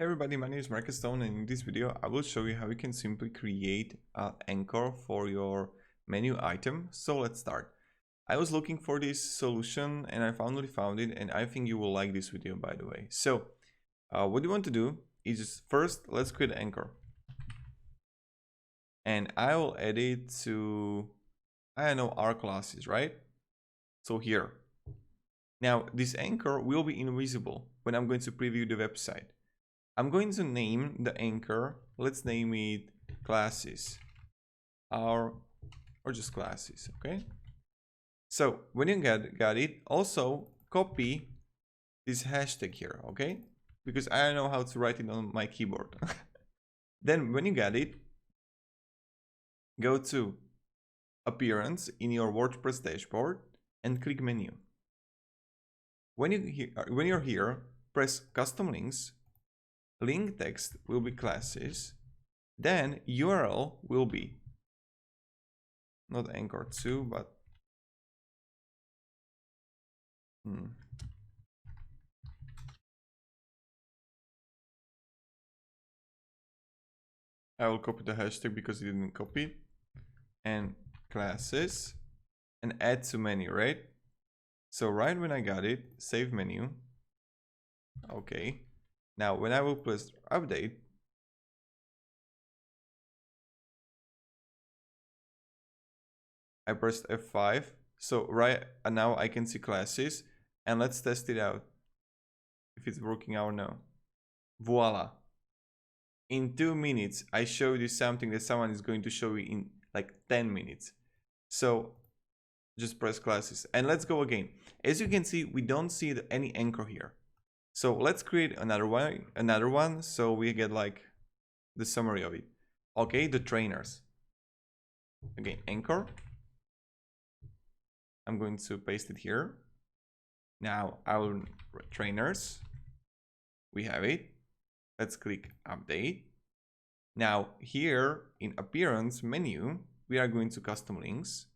Hey everybody, my name is Marcus Stone, and in this video I will show you how you can simply create an anchor for your menu item. So let's start. I was looking for this solution and I finally found it, and I think you will like this video, by the way. So what you want to do is just first let's create an anchor, and I will add it to, I don't know, our classes, right? So here. Now this anchor will be invisible when I'm going to preview the website. I'm going to name the anchor, let's name it classes, or just classes, okay? So when you got it, also copy this hashtag here, okay? Because I don't know how to write it on my keyboard. Then when you got it, go to Appearance in your WordPress dashboard and click Menu. When you're here, press Custom Links. Link text will be classes, then URL will be not anchor 2, but I will copy the hashtag because it didn't copy, and classes, and add to menu, right? So right when I got it, save menu. Okay. Now when I will press update, I pressed F5. So right now I can see classes, and let's test it out if it's working out or no. Voila. In 2 minutes, I showed you something that someone is going to show you in like 10 minutes. So just press classes and let's go again. As you can see, we don't see any anchor here. So let's create another one so we get like the summary of it. Okay, the trainers. Again, anchor. I'm going to paste it here. Now our trainers, we have it. Let's click update. Now here in appearance menu, we are going to custom links.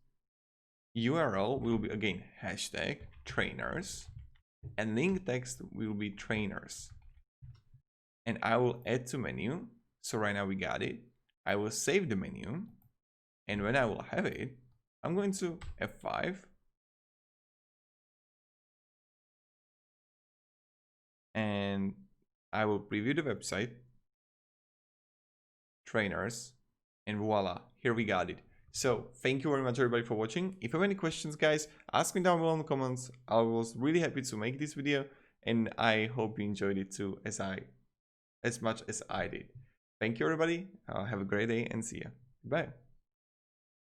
URL will be again hashtag trainers, and link text will be trainers. And I will add to menu. So right now we got it. I will save the menu, and when I will have it, I'm going to F5. And I will preview the website, trainers, and voila, here we got it. So thank you very much everybody for watching. If you have any questions, guys, ask me down below in the comments. I was really happy to make this video, and I hope you enjoyed it too as much as I did. Thank you everybody. Have a great day and see ya. Bye.